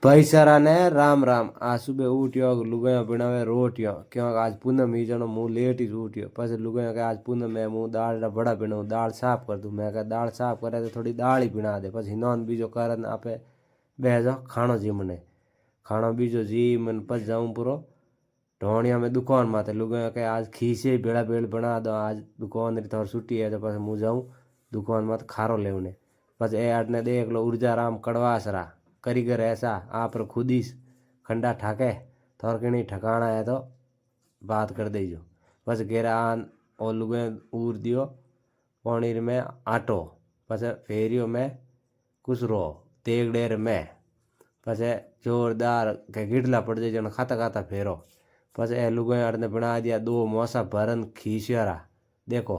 भाई सारा ने राम राम। आज सुबह उठ्यो लुगाया बनावे रोटियो क्यों आज पूनम ही जनो मुँह लेट ही उठ्यो पस लुगाया के आज पूनम है मुँह दाल रा बड़ा बनाऊँ दाल साफ कर दूँ। मैं कहा दाल साफ करे तो थोड़ी दाल ही बना दे। पस हिनोन बीजो करन आपे बह जाओ खाणो जीमने खाणो बीजो जी मन पस जाऊँ पूरो ढोणिया में दुकान माते लुगाया के आज खीसे भेड़ा भेड़ बना दो आज दुकान री थोड़ी छुट्टी है तो पस मुँह जाऊँ दुकान माते खारो लेवने। पस ए आटने देख लो ऊर्जा राम कड़वास रहा कारीगर ऐसा आप खुद ही खंडा ठाके थोड़कनी ठकाना है तो बात कर दीजो। बस घेरा आन और लुगे उर दियो पनीर में आटो पस फेरियो में कुसरो तेग डेर में पस जोरदार के गिडला पड़ जाए जन खाता खाता फेरो। पस ए लुगे ने बना दिया दो मोसा भरन खीसियारा देखो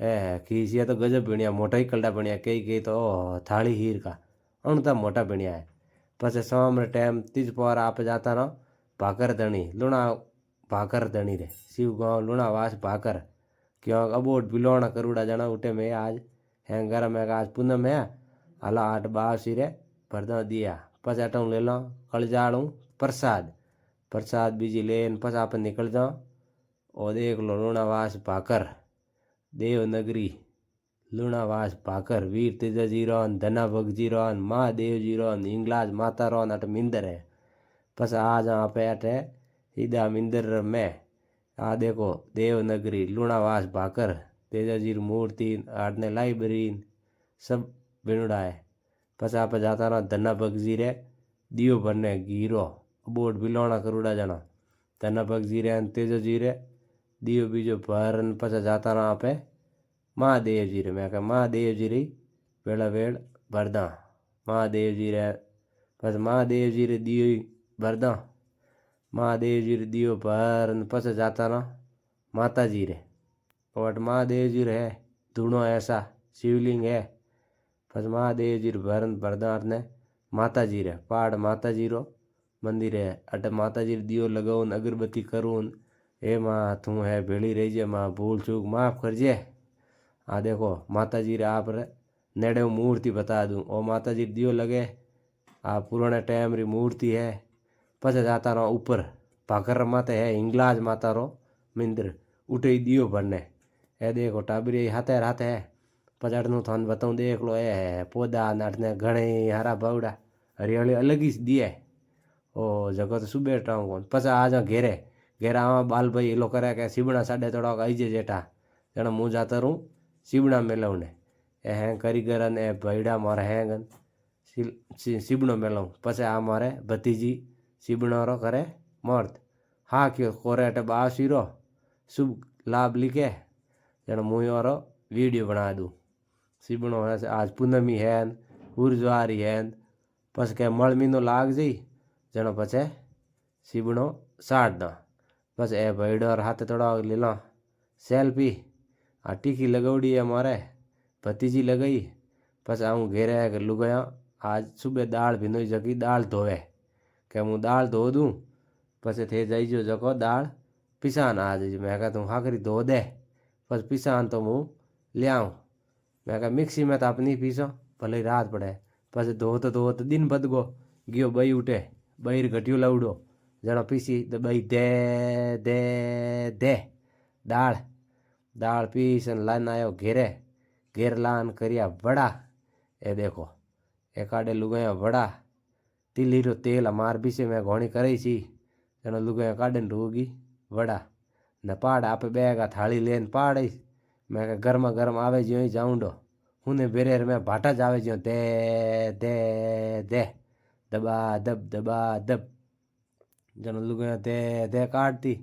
ए खीसिया तो गजब बनिया मोटा ही कलडा बनिया कई तो थाली हीर का अणता मोटा बनिया है। पछे शाम रे टाइम तीज पवार आप जाता रहो भाकर धनी लुणा भाकर धनी रे शिव गाँव लुणावास भाकर क्यों अबोट बिलोना करूड़ा जाना उठे में आज हैंगर में आज पूनम है हला 8 बावसी रे भरदा दिया। पछे अटू ले लो कलजाड़ू प्रसाद प्रसाद बीजी लेन पछ आप निकल जाओ और देख लो लुणावास भाकर देवनगरी लुणावास भाकर वीर तेजाजी रोन धना भगजी रोन महादेव जी रोन हिंगलाज माता रोन अट मिंदर है। बस आज आप अटे सीधा मिंदर में आ देखो देवनगरी लुणावास भाकर तेजाजी मूर्ति आटने लाइब्रेरी सब बिनुड़ा है। बस आप जाता रहो धना भगजी रे दियो भरने गिरो बोट बिलोना करूड़ा जाना धना भगजी रे तेजाजी रे दियो बीजो भरन पछा जाता रहो आप महादेव जी रे। मैं कहा महादेव जी री वेला वेल भरदा महादेव जी रे बस महादेव जी रे दियो भरदा महादेव जी रे दियो भरन पछ जाता ना माता जी रे और महादेव जी रे है धूणो ऐसा शिवलिंग है। बस महादेव जी रे भरन भरदा ने माता जी रे पहाड़ माता जी रो मंदिर है अट माता जी रे दियो लगाऊन अगरबत्ती करूँ ए माँ तू है भेड़ी रही जे माँ भूल चूक माफ करजे। आ देखो माता जी रे आप रे नेड़े मूर्ति बता दूँ और माता जी दियो लगे आ पुराने टाइम री मूर्ति है। पछे जाता रहो ऊपर भाकर माते है हिंगलाज माता रो मंदिर उठे दियो भरने ए देखो टाबरी हाथे हाथे है पचाट नु थान बताऊँ देख लो ए पौधा नाटने घणे हरा बावड़ा हरियाली अलग ही दिए ओ जगह तो सुबह टाऊँ कौन पछा आ जा घेरे घेरा आवा बाल भाई एलो करे के सीबड़ा साढ़े थोड़ा आई जे जेठा जना मुँह जाता रहूँ सीबड़ा मेलवने ए हैं कारीगर ने भैड़ा मारे हैं सीबड़ो मेलव पछे आ मारे भतीजी सीबड़ो रो करे मर्द हाँ क्यों कोरे अटे बावसी रो शुभ लाभ लिखे जना मुँह रो वीडियो बना दूँ सीबड़ो है आज पूनमी है उर्जवारी है पछ के मल महीनो लाग जी जनो पछे सीबड़ो साट दा बस ए भैडो हाथ थोड़ा ले लो सेल्फी आ टीकी लगौड़ी है मारे भतीजी लगाई बस आऊँ घेरे लुगाया आज सुबह दाल भिनोई जगी दाल धोवे के मुँह दाल धो दूँ पछे थे जाइजो जको दाल पिसान आ जाइए। मैं कहा तू हाकरी धो दे बस पिसान तो मुँह लियाऊँ मैं कहा मिक्सी में तो आप नहीं पीसो भले रात पड़े पछे धो तो दिन बद गयो बई उठे बई घटियो लवड़ो जना पीसी तो बई दे दे दे दाल दाल पीसन लान आयो घेरे घेर लान करिया वड़ा ए देखो एकाडे लुगाया वड़ा तिली रो तेल मार भी से मैं घोणी करी सी जना लुगाया काडे रोगी वड़ा न पाड़ आप बेगा थाली लेन पाड़ मैं गर्मा गर्म आवे जो जाऊँ डो हुने बेरेर में भाटा जावे जो दे दे दे दबा दब जन लुगाया दे दे काटती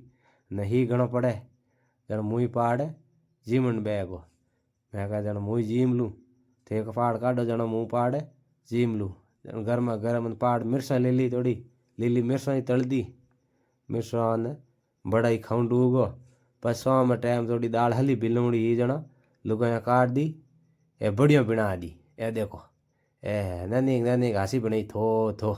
नहीं घणो पड़े जन मुँह पाड़ जीमन बेगो मैं कहा जन मुँह जीम लूँ थे एक पाड़ काटो जन मुँह पाड़ जीम लूँ जन गर्मा गर्म पाड़ मिर्चा ले ली थोड़ी लीली मिर्चा ही तल दी मिर्चा ने बड़ा ही खाऊं डूगो बस सौ में टाइम थोड़ी दाल हली बिलूड़ी ही जना लुगाया काट दी ए बढ़िया बना दी ए देखो ए ननी ननी घासी बनाई थो थो